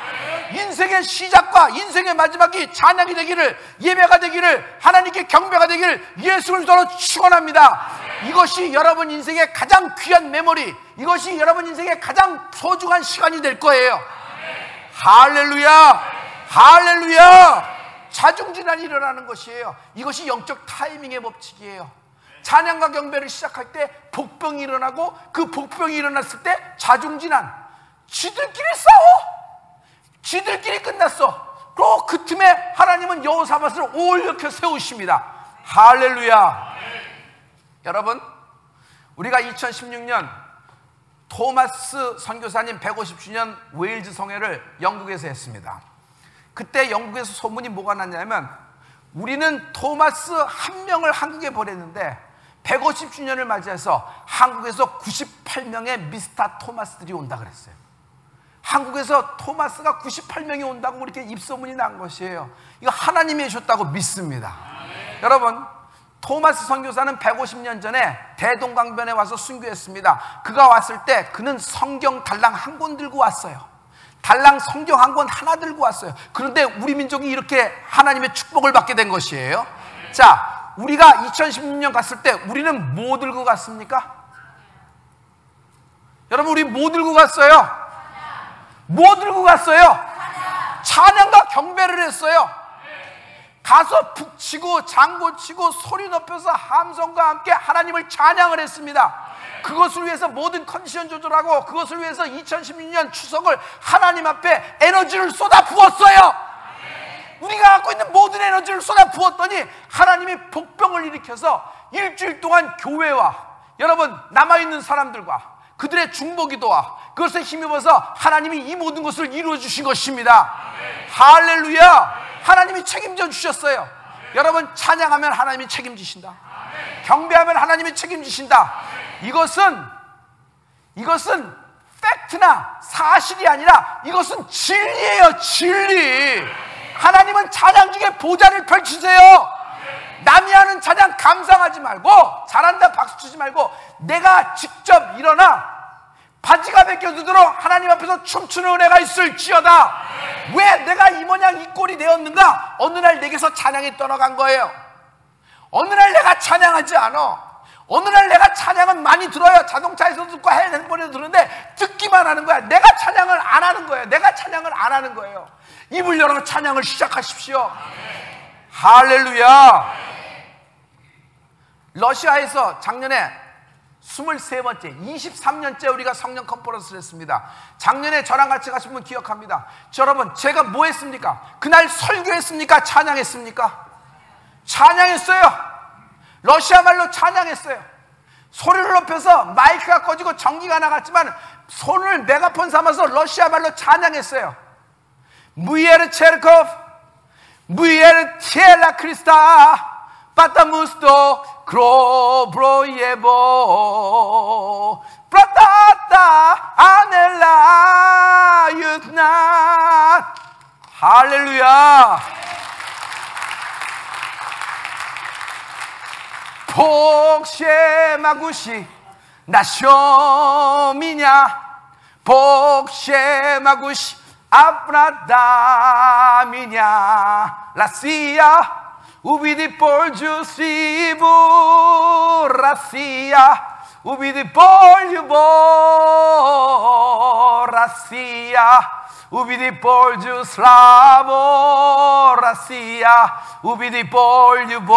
[SPEAKER 1] 인생의 시작과 인생의 마지막이 찬양이 되기를, 예배가 되기를, 하나님께 경배가 되기를 예수 그리스도로 축원합니다. 이것이 여러분 인생의 가장 귀한 메모리, 이것이 여러분 인생의 가장 소중한 시간이 될 거예요. 할렐루야, 할렐루야. 자중지난이 일어나는 것이에요. 이것이 영적 타이밍의 법칙이에요. 찬양과 경배를 시작할 때 복병이 일어나고, 그 복병이 일어났을 때 자중지난, 지들끼리 싸워. 지들끼리 끝났어. 그리고 그 틈에 하나님은 여호사밧을 올려켜 세우십니다. 할렐루야. 여러분 우리가 2016년 토마스 선교사님 150주년 웨일즈 성회를 영국에서 했습니다. 그때 영국에서 소문이 뭐가 났냐면, 우리는 토마스 한 명을 한국에 보냈는데 150주년을 맞이해서 한국에서 98명의 미스터 토마스들이 온다 그랬어요. 한국에서 토마스가 98명이 온다고 그렇게 입소문이 난 것이에요. 이거 하나님이 해줬다고 믿습니다. 여러분 토마스 선교사는 150년 전에 대동강변에 와서 순교했습니다. 그가 왔을 때 그는 성경 달랑 한 권 들고 왔어요. 달랑 성경 한 권 하나 들고 왔어요. 그런데 우리 민족이 이렇게 하나님의 축복을 받게 된 것이에요. 자, 우리가 2016년 갔을 때 우리는 뭐 들고 갔습니까? 여러분 우리 뭐 들고 갔어요? 뭐 들고 갔어요? 찬양과 경배를 했어요. 가서 북치고 장구치고 소리 높여서 함성과 함께 하나님을 찬양을 했습니다. 그것을 위해서 모든 컨디션 조절하고, 그것을 위해서 2016년 추석을 하나님 앞에 에너지를 쏟아 부었어요. 우리가 갖고 있는 모든 에너지를 쏟아 부었더니 하나님이 복병을 일으켜서 일주일 동안 교회와 여러분 남아있는 사람들과 그들의 중보기도와 그것에 힘입어서 하나님이 이 모든 것을 이루어 주신 것입니다. 할렐루야. 하나님이 책임져 주셨어요. 여러분 찬양하면 하나님이 책임지신다. 경배하면 하나님이 책임지신다. 이것은 팩트나 사실이 아니라 이것은 진리예요. 진리. 하나님은 찬양 중에 보좌를 펼치세요. 남이 하는 찬양 감상하지 말고, 잘한다 박수 치지 말고, 내가 직접 일어나 바지가 벗겨지도록 하나님 앞에서 춤추는 은혜가 있을지어다. 왜 내가 이 모양 이 꼴이 되었는가? 어느 날 내게서 찬양이 떠나간 거예요. 어느 날 내가 찬양하지 않아. 어느 날 내가 찬양은 많이 들어요. 자동차에서 듣고 핸드폰에서 듣는데 듣기만 하는 거야. 내가 찬양을 안 하는 거예요. 내가 찬양을 안 하는 거예요. 입을 열어 찬양을 시작하십시오. 할렐루야. 러시아에서 작년에 23번째, 23년째 우리가 성령 컨퍼런스를 했습니다. 작년에 저랑 같이 가신 분 기억합니다. 여러분, 제가 뭐 했습니까? 그날 설교했습니까? 찬양했습니까? 찬양했어요. 러시아 말로 찬양했어요. 소리를 높여서 마이크가 꺼지고 전기가 나갔지만 손을 메가폰 삼아서 러시아 말로 찬양했어요. 무예르 체르코프, 무예르 티엘라 크리스타, 빠따무스도 그로브로예보, 프라타타 아넬라 유트나. 할렐루야. 복셰마구시 나쇼미냐, 복셰마구시 아브라담이냐, 라시아 우비디 볼주시부, 라시아 우비디 볼유보, 라시아 우비디 볼주 슬라보, 라시아 우비디 볼유보.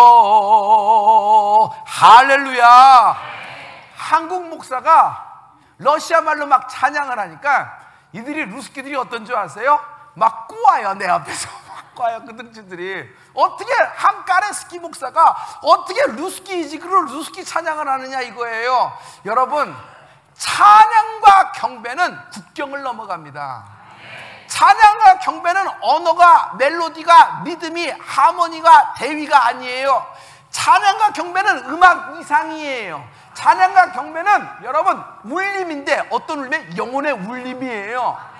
[SPEAKER 1] 할렐루야. 한국 목사가 러시아 말로 막 찬양을 하니까 이들이 루스키들이 어떤 줄 아세요? 막 꼬아요. 내 앞에서 막 꼬아요. 그 등치들이. 어떻게 한 까레스키 목사가 어떻게 루스키 이지그로 루스키 찬양을 하느냐 이거예요. 여러분, 찬양과 경배는 국경을 넘어갑니다. 찬양과 경배는 언어가, 멜로디가, 리듬이, 하모니가, 대위가 아니에요. 찬양과 경배는 음악 이상이에요. 찬양과 경배는 여러분 울림인데, 어떤 울림이? 영혼의 울림이에요.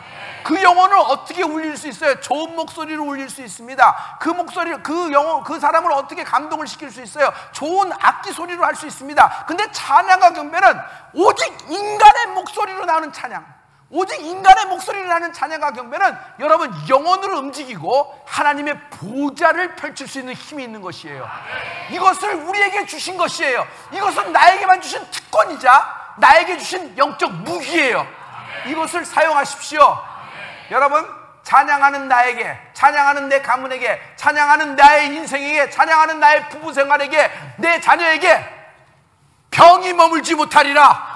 [SPEAKER 1] 그 영혼을 어떻게 울릴 수 있어요? 좋은 목소리로 울릴 수 있습니다. 그 목소리를, 그 사람을 어떻게 감동을 시킬 수 있어요? 좋은 악기 소리로 할 수 있습니다. 근데 찬양과 경배는 오직 인간의 목소리로 나오는 찬양, 오직 인간의 목소리로 나는 찬양과 경배는 여러분 영혼을 움직이고 하나님의 보좌를 펼칠 수 있는 힘이 있는 것이에요. 이것을 우리에게 주신 것이에요. 이것은 나에게만 주신 특권이자 나에게 주신 영적 무기예요. 이것을 사용하십시오. 여러분, 찬양하는 나에게, 찬양하는 내 가문에게, 찬양하는 나의 인생에게, 찬양하는 나의 부부 생활에게, 내 자녀에게 병이 머물지 못하리라,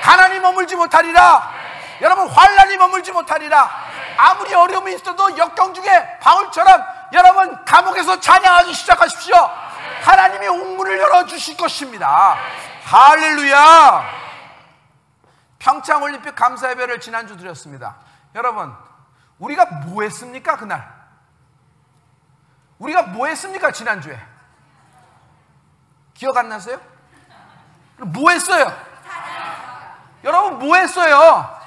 [SPEAKER 1] 가난이 머물지 못하리라, 여러분 환난이 머물지 못하리라. 아무리 어려움이 있어도 역경 중에 바울처럼 여러분 감옥에서 찬양하기 시작하십시오. 하나님이 옥문을 열어주실 것입니다. 할렐루야. 평창올림픽 감사예배를 지난주 드렸습니다. 여러분, 우리가 뭐 했습니까? 그날 우리가 뭐 했습니까? 지난주에 기억 안 나세요? 뭐 했어요? 여러분 뭐 했어요?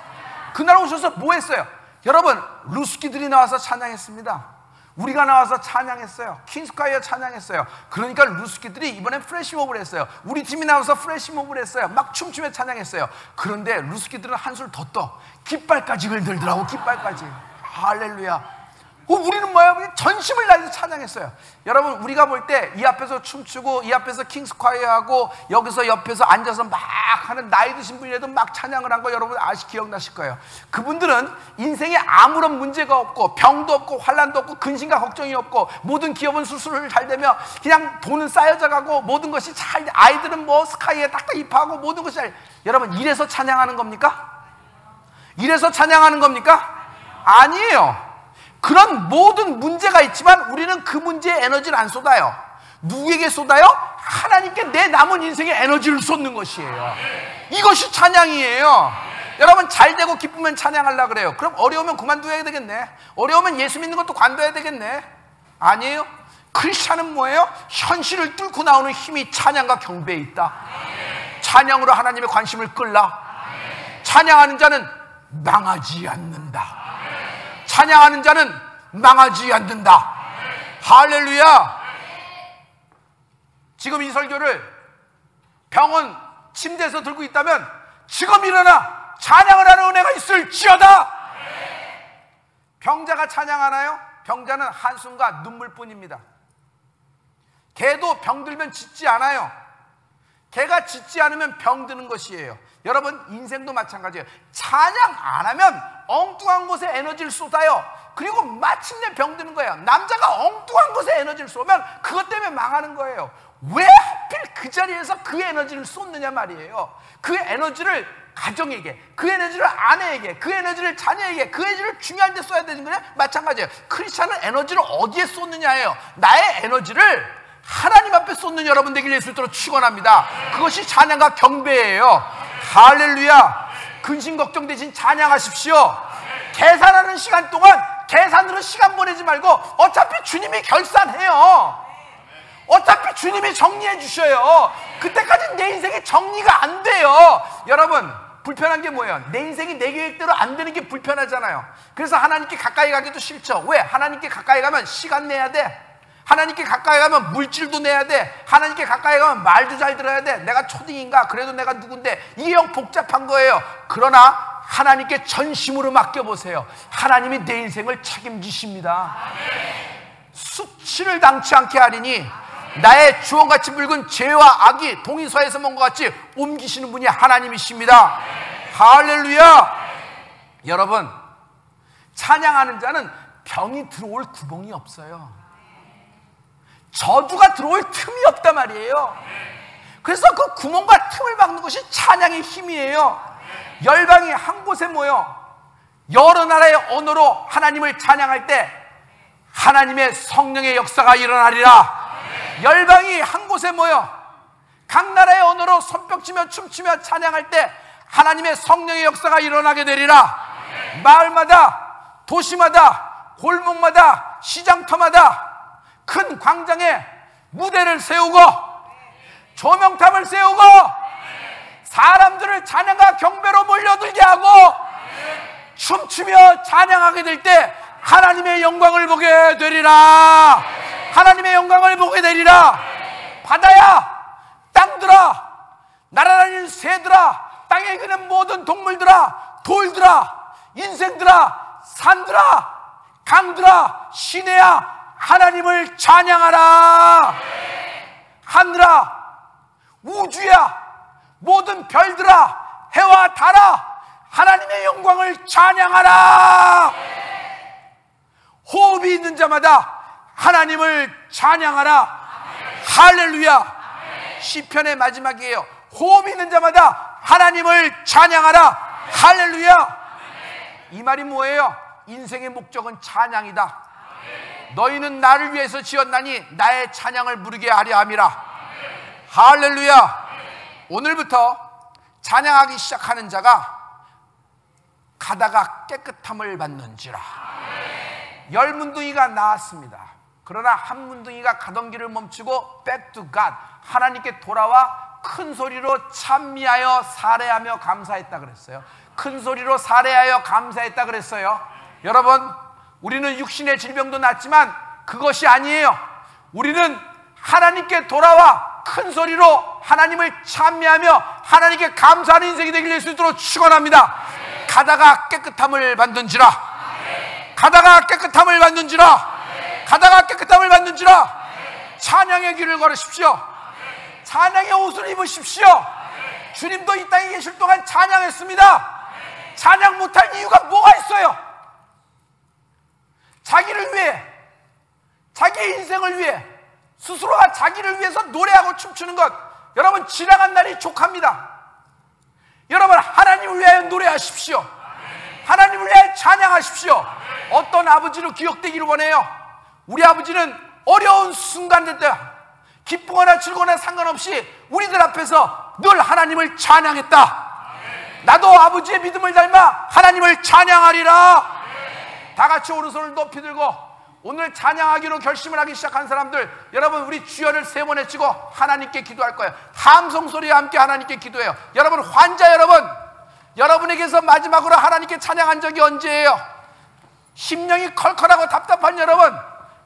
[SPEAKER 1] 그날 오셔서 뭐 했어요? 여러분, 루스키들이 나와서 찬양했습니다. 우리가 나와서 찬양했어요. 킹스콰이어 찬양했어요. 그러니까 루스키들이 이번엔 플래시몹을 했어요. 우리 팀이 나와서 플래시몹을 했어요. 막 춤추며 찬양했어요. 그런데 루스키들은 한술 더 떠. 깃발까지 들더라고. 깃발까지. 할렐루야. 우리는 뭐야? 전심을 다해서 찬양했어요. 여러분, 우리가 볼 때 이 앞에서 춤추고 이 앞에서 킹스콰이어하고 여기서 옆에서 앉아서 막 하는 나이 드신 분이라도 막 찬양을 한 거 여러분 기억나실 거예요. 그분들은 인생에 아무런 문제가 없고 병도 없고 환난도 없고 근심과 걱정이 없고 모든 기업은 수술을 잘 되며 그냥 돈은 쌓여져 가고 모든 것이 잘, 아이들은 뭐 스카이에 딱딱 입학하고 모든 것이 잘. 여러분, 이래서 찬양하는 겁니까? 이래서 찬양하는 겁니까? 아니에요. 그런 모든 문제가 있지만 우리는 그 문제에 에너지를 안 쏟아요. 누구에게 쏟아요? 하나님께 내 남은 인생에 에너지를 쏟는 것이에요. 이것이 찬양이에요. 여러분, 잘 되고 기쁘면 찬양하려고 그래요. 그럼 어려우면 그만둬야 되겠네. 어려우면 예수 믿는 것도 관둬야 되겠네. 아니에요. 크리스찬은 뭐예요? 현실을 뚫고 나오는 힘이 찬양과 경배에 있다. 찬양으로 하나님의 관심을 끌라. 찬양하는 자는 망하지 않는다. 찬양하는 자는 망하지 않는다. 할렐루야. 지금 이 설교를 병원 침대에서 들고 있다면 지금 일어나 찬양을 하는 은혜가 있을지어다. 병자가 찬양하나요? 병자는 한숨과 눈물뿐입니다. 개도 병들면 짖지 않아요. 개가 짖지 않으면 병드는 것이에요. 여러분, 인생도 마찬가지예요. 찬양 안 하면 엉뚱한 곳에 에너지를 쏟아요. 그리고 마침내 병드는 거예요. 남자가 엉뚱한 곳에 에너지를 쏘면 그것 때문에 망하는 거예요. 왜 하필 그 자리에서 그 에너지를 쏟느냐 말이에요. 그 에너지를 가정에게, 그 에너지를 아내에게, 그 에너지를 자녀에게, 그 에너지를 중요한 데 써야 되는 거냐? 마찬가지예요. 크리스찬은 에너지를 어디에 쏟느냐예요. 나의 에너지를 하나님 앞에 쏟는 여러분 되길 예수 이름으로 축원합니다. 그것이 찬양과 경배예요. 할렐루야. 근심 걱정 대신 찬양하십시오. 계산하는 시간 동안 계산으로 시간 보내지 말고 어차피 주님이 결산해요. 어차피 주님이 정리해 주셔요. 그때까지 내 인생이 정리가 안 돼요. 여러분, 불편한 게 뭐예요? 내 인생이 내 계획대로 안 되는 게 불편하잖아요. 그래서 하나님께 가까이 가기도 싫죠. 왜? 하나님께 가까이 가면 시간 내야 돼. 하나님께 가까이 가면 물질도 내야 돼. 하나님께 가까이 가면 말도 잘 들어야 돼. 내가 초딩인가? 그래도 내가 누군데? 이게 영 복잡한 거예요. 그러나 하나님께 전심으로 맡겨보세요. 하나님이 내 인생을 책임지십니다. 수치를 당치 않게 하리니 나의 주홍같이 붉은 죄와 악이 동이서에서 먼 것 같이 옮기시는 분이 하나님이십니다. 할렐루야. 여러분, 찬양하는 자는 병이 들어올 구멍이 없어요. 저주가 들어올 틈이 없단 말이에요. 그래서 그 구멍과 틈을 막는 것이 찬양의 힘이에요. 열방이 한 곳에 모여 여러 나라의 언어로 하나님을 찬양할 때 하나님의 성령의 역사가 일어나리라. 열방이 한 곳에 모여 각 나라의 언어로 손뼉치며 춤추며 찬양할 때 하나님의 성령의 역사가 일어나게 되리라. 마을마다, 도시마다, 골목마다, 시장터마다 큰 광장에 무대를 세우고 조명탑을 세우고 사람들을 찬양과 경배로 몰려들게 하고 춤추며 찬양하게 될 때 하나님의 영광을 보게 되리라. 하나님의 영광을 보게 되리라. 바다야, 땅들아, 날아다니는 새들아, 땅에 그는 모든 동물들아, 돌들아, 인생들아, 산들아, 강들아, 시내야, 하나님을 찬양하라. 하늘아, 우주야, 모든 별들아, 해와 달아, 하나님의 영광을 찬양하라. 호흡이 있는 자마다 하나님을 찬양하라. 할렐루야. 시편의 마지막이에요. 호흡이 있는 자마다 하나님을 찬양하라. 할렐루야. 이 말이 뭐예요? 인생의 목적은 찬양이다. 너희는 나를 위해서 지었나니 나의 찬양을 부르게 하려 함이라. 할렐루야. 오늘부터 찬양하기 시작하는 자가 가다가 깨끗함을 받는지라. 10문둥이가 나왔습니다. 그러나 한 문둥이가 가던 길을 멈추고 back to God, 하나님께 돌아와 큰 소리로 찬미하여 사례하며 감사했다 그랬어요. 큰 소리로 사례하여 감사했다 그랬어요. 여러분, 우리는 육신의 질병도 낫지만 그것이 아니에요. 우리는 하나님께 돌아와 큰 소리로 하나님을 찬미하며 하나님께 감사하는 인생이 되길 예수 이름으로 축원합니다. 가다가 깨끗함을 받는지라. 가다가 깨끗함을 받는지라. 가다가 깨끗함을 받는지라. 찬양의 길을 걸으십시오. 찬양의 옷을 입으십시오. 주님도 이 땅에 계실 동안 찬양했습니다. 찬양 못할 이유가 뭐가 있어요? 자기를 위해, 자기의 인생을 위해, 스스로가 자기를 위해서 노래하고 춤추는 것, 여러분 지나간 날이 족합니다. 여러분 하나님을 위하여 노래하십시오. 하나님을 위하여 찬양하십시오. 어떤 아버지로 기억되기를 원해요? 우리 아버지는 어려운 순간들 때 기쁘거나 즐거거나 상관없이 우리들 앞에서 늘 하나님을 찬양했다. 나도 아버지의 믿음을 닮아 하나님을 찬양하리라. 다 같이 오른손을 높이 들고 오늘 찬양하기로 결심을 하기 시작한 사람들, 여러분 우리 주여를 3번 외치고 하나님께 기도할 거예요. 함성 소리와 함께 하나님께 기도해요. 여러분 환자 여러분, 여러분에게서 마지막으로 하나님께 찬양한 적이 언제예요? 심령이 컬컬하고 답답한 여러분,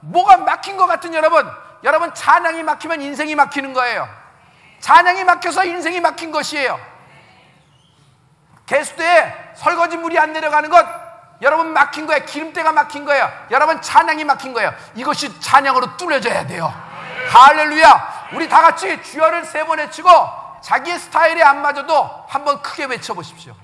[SPEAKER 1] 뭐가 막힌 것 같은 여러분, 여러분 찬양이 막히면 인생이 막히는 거예요. 찬양이 막혀서 인생이 막힌 것이에요. 개수대에 설거지 물이 안 내려가는 것, 여러분 막힌 거예요. 기름때가 막힌 거예요. 여러분 찬양이 막힌 거예요. 이것이 찬양으로 뚫려져야 돼요. 할렐루야. 우리 다 같이 주여를 3번 외치고 자기의 스타일에 안 맞아도 한번 크게 외쳐보십시오.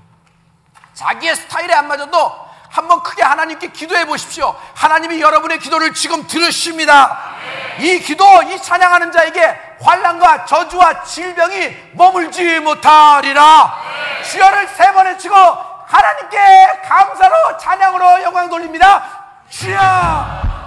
[SPEAKER 1] 자기의 스타일에 안 맞아도 한번 크게 하나님께 기도해 보십시오. 하나님이 여러분의 기도를 지금 들으십니다. 이 기도, 이 찬양하는 자에게 환난과 저주와 질병이 머물지 못하리라. 주여를 3번 외치고 하나님께 감사로 찬양으로 영광 돌립니다. 주여.